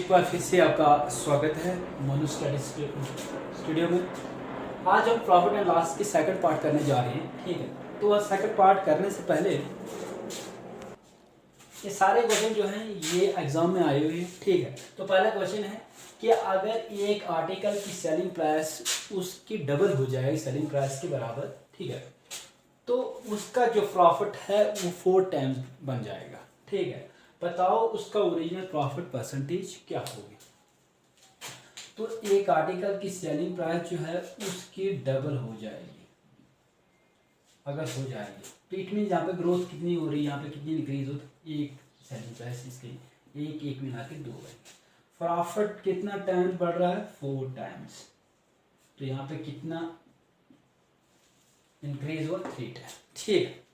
एक बार फिर से आपका स्वागत है मोनू स्टडी स्टूडियो में। आज हम प्रॉफिट एंड लॉस की सेकंड पार्ट करने जा रहे हैं। ठीक है, तो आज सेकंड पार्ट करने से पहले ये सारे क्वेश्चन जो हैं ये एग्जाम में आए हुए हैं। ठीक है, तो पहला क्वेश्चन है कि अगर एक आर्टिकल की सेलिंग प्राइस उसकी डबल हो जाएगी सेलिंग प्राइस के बराबर, ठीक है, तो उसका जो प्रॉफिट है वो 4 टाइम्स बन जाएगा। ठीक है, बताओ उसका ओरिजिनल प्रॉफिट परसेंटेज क्या होगी। तो एक आर्टिकल की सेलिंग प्राइस जो है उसकी डबल हो जाएगी अगर हो जाएगी, तो इट मीन यहाँ पे ग्रोथ कितनी हो रही है, यहाँ पे कितनी इंक्रीज हो, तो एक सेलिंग प्राइस इसकी एक मिला के 2 है। प्रॉफिट कितना टाइम्स बढ़ रहा है, 4 टाइम्स, तो यहाँ पे कितना इंक्रीज हुआ, 3 टाइम्स। ठीक है,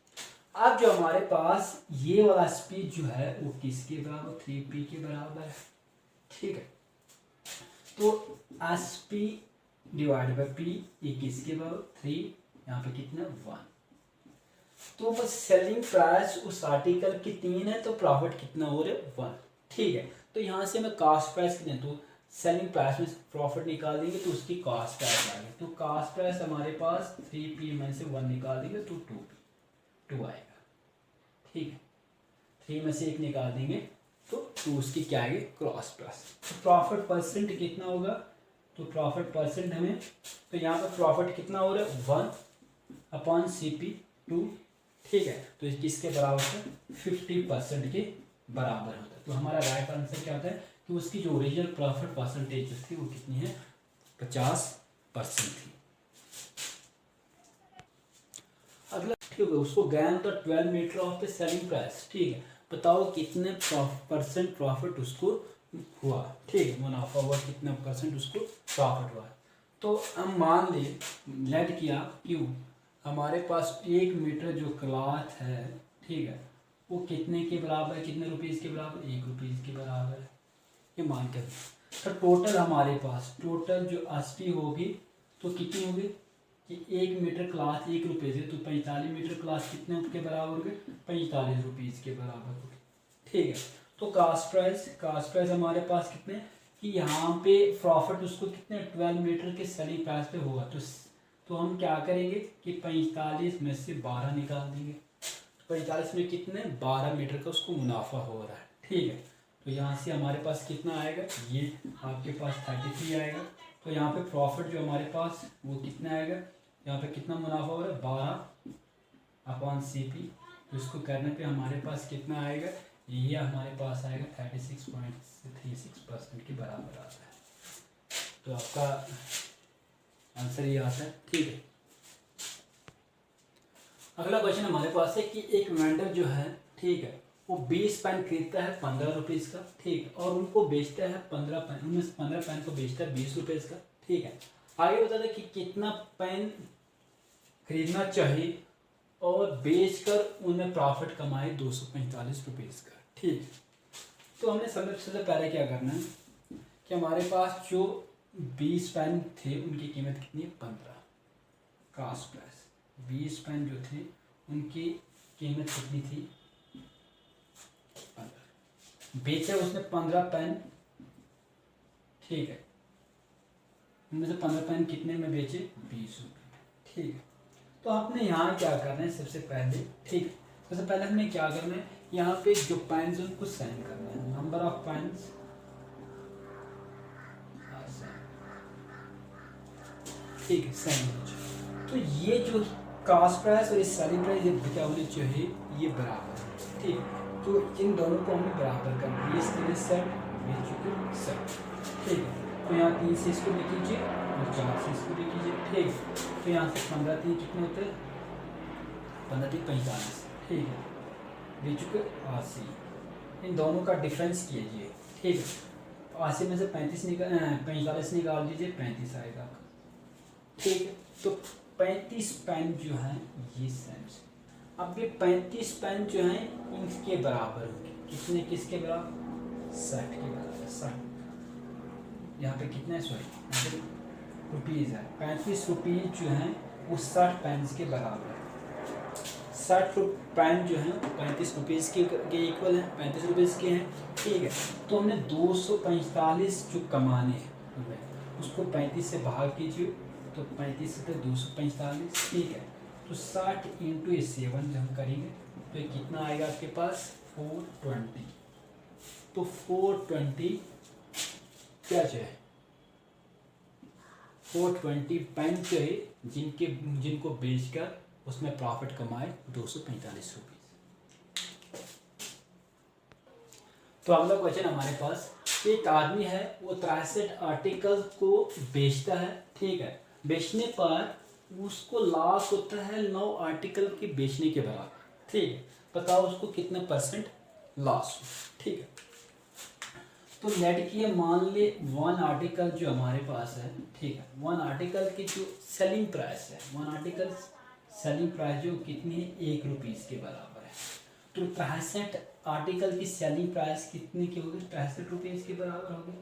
अब जो हमारे पास ये वाला स्पीड जो है वो किसके बराबर, 3p के बराबर है। ठीक है, तो sp डिवाइड बाई p ये किसके बराबर, 3, यहाँ पे कितना 1। तो बस सेलिंग प्राइस उस आर्टिकल की 3 है, तो प्रॉफिट कितना हो रहा है, 1। ठीक है, तो यहाँ से मैं कास्ट प्राइस कितने, तो सेलिंग प्राइस में प्रॉफिट निकाल देंगे तो उसकी कास्ट प्राइस आ गई, तो कास्ट प्राइस हमारे पास 3p में से 1 निकाल देंगे तो 2 आएगा। ठीक है, 3 में से 1 निकाल देंगे तो 2 उसकी क्या आएगी, क्रॉस प्राइस। तो प्रॉफिट परसेंट कितना होगा, तो प्रॉफिट परसेंट हमें, तो यहाँ पर प्रॉफिट कितना हो रहा है, 1/CP2। ठीक है, तो किसके बराबर है, 50% के बराबर होता है। तो हमारा राइट आंसर क्या होता है कि उसकी जो ओरिजिनल प्रॉफिट परसेंटेज थी वो कितनी है, 50% थी। अगला ठीक है, उसको gain the 12 metre of the selling price. ठीक है, बताओ कितने परसेंट प्रॉफिट उसको हुआ। ठीक है, मुनाफा हुआ, कितना परसेंट उसको प्रॉफिट हुआ। तो हम मान ले लेट किया क्यों, हमारे पास 1 मीटर जो क्लॉथ है, ठीक है, वो कितने के बराबर है, कितने रुपीज़ के बराबर, 1 रुपीज़ के बराबर है, ये मान कर। तो टोटल हमारे पास टोटल जो अस्पी होगी तो कितनी होगी कि 1 मीटर क्लॉथ 1 रुपये से, तो 45 मीटर क्लॉथ कितने के बराबर हो गए, 45 रुपीज़ के बराबर हो गए। ठीक है, तो कास्ट प्राइस हमारे पास कितने कि यहाँ पे प्रॉफिट उसको कितने 12 मीटर के सेलिंग प्राइस पे होगा, तो हम क्या करेंगे कि 45 में से 12 निकाल देंगे। तो 45 में कितने 12 मीटर का उसको मुनाफा हो रहा है। ठीक है, तो यहाँ से हमारे पास कितना आएगा, ये आपके पास 33 आएगा। तो यहाँ पे प्रॉफिट जो हमारे पास वो कितना आएगा, यहाँ पे कितना मुनाफा हो रहा है, 12/CP। तो इसको करने पे हमारे पास कितना आएगा, ये हमारे पास आएगा 36.36% के बराबर आता है। तो आपका आंसर ये आता है। ठीक है, अगला क्वेश्चन हमारे पास है कि एक वेंडर जो है, ठीक है, वो 20 पेन खरीदता है 15 रुपीज़ का। ठीक है, और उनको बेचता है 15 पेन, उनमें से 15 पेन को बेचता है 20 रुपीज़ का। ठीक है, आगे बता दें कि कितना पेन खरीदना चाहिए और बेचकर उन्हें प्रॉफिट कमाए 245 रुपीज़ का। ठीक है, तो हमने सबसे पहले क्या करना है कि हमारे पास जो 20 पेन थे उनकी कीमत कितनी है, 15 कास्ट प्राइस। 20 पेन जो थे उनकी कीमत कितनी थी, 15। बेचा उसने 15 पेन। ठीक है, उनमें से 15 पेन कितने में बेचे, 20 रुपये। ठीक है, तो आपने यहाँ क्या करना है सबसे पहले। ठीक है, सबसे पहले हमने क्या करना है, यहाँ पे जो पेन्स हैं उनको साइन करना है, नंबर ऑफ पेन्स। ठीक है, साइन। तो ये जो कास्ट प्राइस और इस सेलिंग प्राइस ये क्या होनी चाहिए, ये बराबर है। ठीक, तो इन दोनों को हमें बराबर करना है, 20 सेट, 20 सेट। ठीक है, तो यहाँ 3 से इसको लिख लीजिए और 4 से इसको लिख लीजिए। ठीक, तो यहाँ से 15 3 कितने होते हैं, 15 3 45। ठीक है, 20 इन दोनों का डिफरेंस कीजिए। ठीक है, 80 में से 45 निकाल दीजिए, 35 आएगा। ठीक है, तो 35 पेन जो है ये सेंस। अब ये 35 पेन जो है इनके बराबर होंगे, कितने किसके बराबर, 60 के बराबर। 60 यहाँ पे कितना है, सॉरी रुपीज़ है, 35 रुपीज़ जो है वो 60 पेन के बराबर है। 60 पेन जो है 35 रुपीज़ के इक्वल है, 35 रुपीज़ के हैं, ठीक है। तो हमने 245 जो कमाने हैं उसको 35 से भाग कीजिए, तो 35 से 245, ठीक है। तो 60 इंटू 7 जब हम करेंगे तो ये कितना आएगा आपके पास 420। तो 420 क्या जो है 420 पेन जो है जिनको बेचकर उसमें प्रॉफिट कमाए 245 रुपीज़। तो अगला क्वेश्चन हमारे पास, एक आदमी है वो 63 आर्टिकल को बेचता है, ठीक है। बेचने पर उसको लॉस होता है 9 आर्टिकल के बेचने के बराबर, ठीक है। बताओ उसको कितना परसेंट लॉस हो, ठीक है। तो नेट किया, मान ले 1 आर्टिकल जो हमारे पास है, ठीक है, 1 आर्टिकल की जो सेलिंग प्राइस है, 1 आर्टिकल सेलिंग प्राइस जो कितनी है 1 रुपीज़ के बराबर है। तो 63 आर्टिकल की सेलिंग प्राइस कितनी की होगी 63 रुपीज़ के बराबर होगी,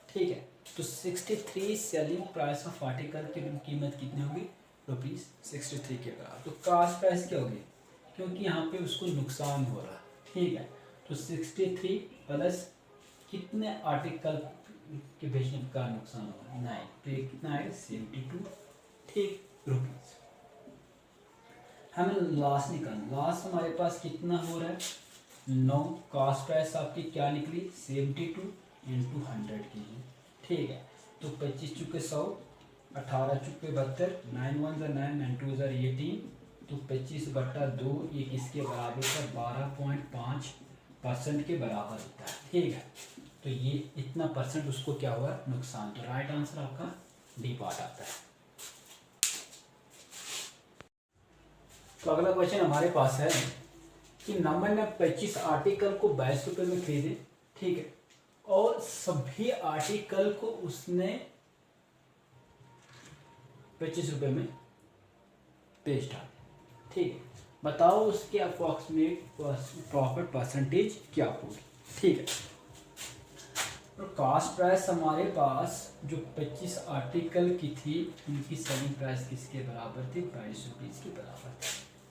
ठीक है। तो 63 सेलिंग प्राइस ऑफ आर्टिकल की कीमत कितनी होगी ₹63 के बराबर। तो कास्ट प्राइस क्या होगी, क्योंकि यहाँ पे उसको नुकसान हो रहा है, ठीक है। तो 63 प्लस कितने आर्टिकल के बेचने का नुकसान होगा 9, तो ये कितना आएगा 72, ठीक, रुपीज़। हमें लॉस निकालना, लॉस हमारे पास कितना हो रहा है 9, कॉस्ट प्राइस आपकी क्या निकली 72 इंटू 100 की, ठीक है। तो 25 चुके 100, 18 चुके 72, 9 1 ज़ा 9, 9 2 ज़ा 18, तो 25/2 ये किसके बराबर है 12.5% के बराबर होता है, ठीक है। तो ये इतना परसेंट उसको क्या हुआ नुकसान। तो राइट आंसर आपका डी पार्ट आता है। तो अगला क्वेश्चन हमारे पास है कि नंबर ने 25 आर्टिकल को 22 रुपये में खरीदे, ठीक है, और सभी आर्टिकल को उसने 25 रुपये में बेच डाला, ठीक है। बताओ उसके अप्रॉक्सीमेट प्रॉफिट परसेंटेज क्या होगी, ठीक है। तो कास्ट प्राइस हमारे पास जो 25 आर्टिकल की थी उनकी सेलिंग प्राइस किसके बराबर थी 22 रुपीज़ के बराबर थी,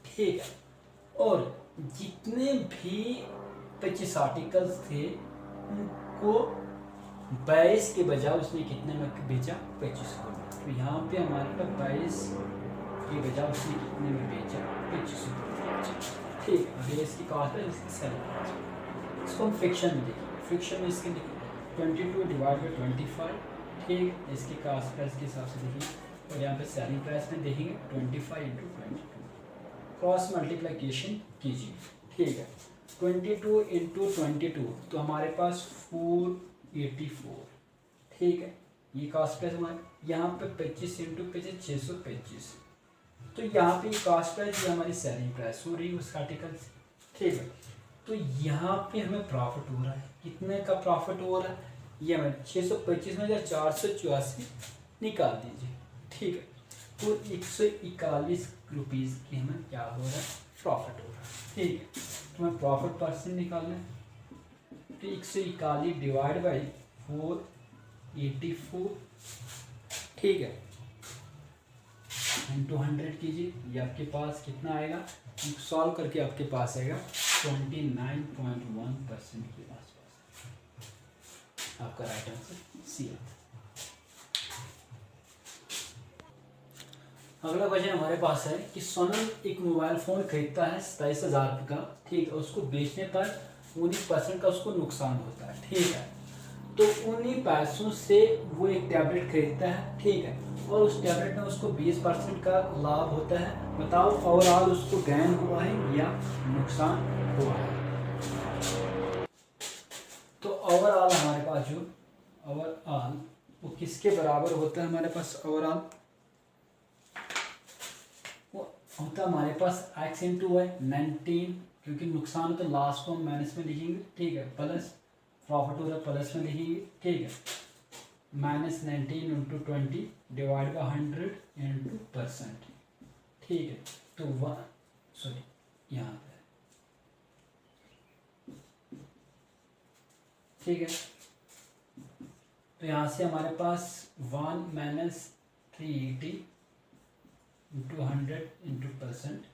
ठीक है। और जितने भी 25 आर्टिकल्स थे उनको 22 के बजाय उसने कितने में बेचा 25 रुपये में। तो यहाँ पे हमारे पास 22 के बजाय उसने कितने में बेचा 25 रुपये में बेचा, ठीक है। अगर इसकी कास्ट है इसकी सेलिंग प्राइस, इसको हम फ्रिक्शन में देखेंगे। फ्रिक्शन में इसके 22 डिवाइड बाई 25, ठीक, इसकी कास्ट प्राइस के हिसाब से देखेंगे। और यहाँ पे सेलिंग प्राइस में देखेंगे 25 इंटू 22, क्रॉस मल्टीप्लिकेशन कीजिए, ठीक है। 22 इंटू 22 तो हमारे पास 484, ठीक है। ये कास्ट प्राइस हमारे यहाँ पे 25 इंटू 25 625, तो यहाँ पे कास्ट प्राइस ये हमारी सेलिंग प्राइस हो रही है उस आर्टिकल से, ठीक है। तो यहाँ पे हमें प्रॉफिट हो रहा है, कितने का प्रॉफिट हो रहा है ये हमें 625 में 484 निकाल दीजिए, ठीक है। तो 141 रुपीज़ की हमें क्या हो रहा है प्रॉफिट हो रहा है, ठीक है। तो हमें प्रॉफिट परसेंट निकालना है, तो 141 डिवाइड बाई 484, ठीक है, इंटू 100 कीजिए। ये आपके पास कितना आएगा, सॉल्व करके आपके पास आएगा 29.1% के आसपास। आपका राइट आंसर सी आता है। अगला क्वेश्चन हमारे पास है कि सोनल एक मोबाइल फ़ोन खरीदता है 27,000 रुपये का, ठीक है। उसको बेचने पर 19% का उसको नुकसान होता है, ठीक है। तो उन्हीं पैसों से वो एक टैबलेट खरीदता है, ठीक है, और उस टैबलेट में उसको 20% का लाभ होता है। बताओ ओवरऑल उसको गेन हुआ है या नुकसान हुआ है। तो ओवरऑल हमारे पास जो ओवरऑल वो किसके बराबर होता है, हमारे पास ओवरऑल होता है हमारे पास x इंटू वाई 19, क्योंकि नुकसान हो तो लास्ट को हम माइनस में लिखेंगे, ठीक है, प्लस प्रॉफिट हो रहा है प्लस में लिखेंगे, ठीक है, -19 इंटू 20 डिवाइड बाई 100 इंटू %, ठीक है। तो यहाँ पे ठीक है। तो यहाँ से हमारे पास 1 - 380 इंटू 100 इंटू %,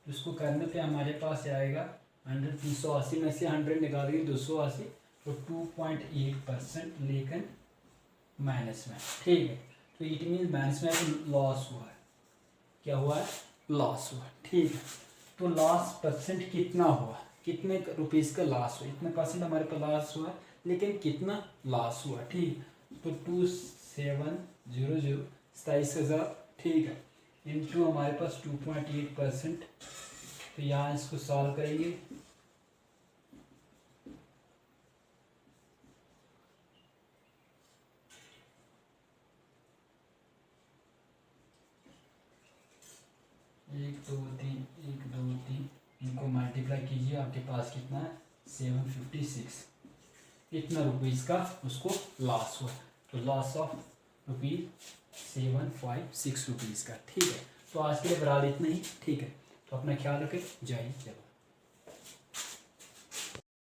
तो इसको करने पे हमारे पास आएगा 100, 380 में से 100 निकालेंगे 280, तो 2.8% लेकिन माइनस में, ठीक है। तो इट मीन माइनस में लॉस हुआ है, क्या हुआ है, लॉस हुआ, ठीक है। तो लॉस परसेंट कितना हुआ, कितने रुपीज़ का लॉस हुआ, इतने परसेंट हमारे पास लॉस हुआ, लेकिन कितना लॉस हुआ, ठीक। तो 2700 27,000, ठीक है, इनटू हमारे पास 2.8%। तो यहाँ इसको सॉल्व करेंगे, एक दो तीन, इनको मल्टीप्लाई कीजिए, आपके पास कितना है 756, इतना रुपीज़ का उसको लॉस हुआ। तो लॉस ऑफ ₹756 का, ठीक है। तो आज के लिए बराबर इतना ही, ठीक है। तो अपना ख्याल रखें, जय हिंद, जय भारत।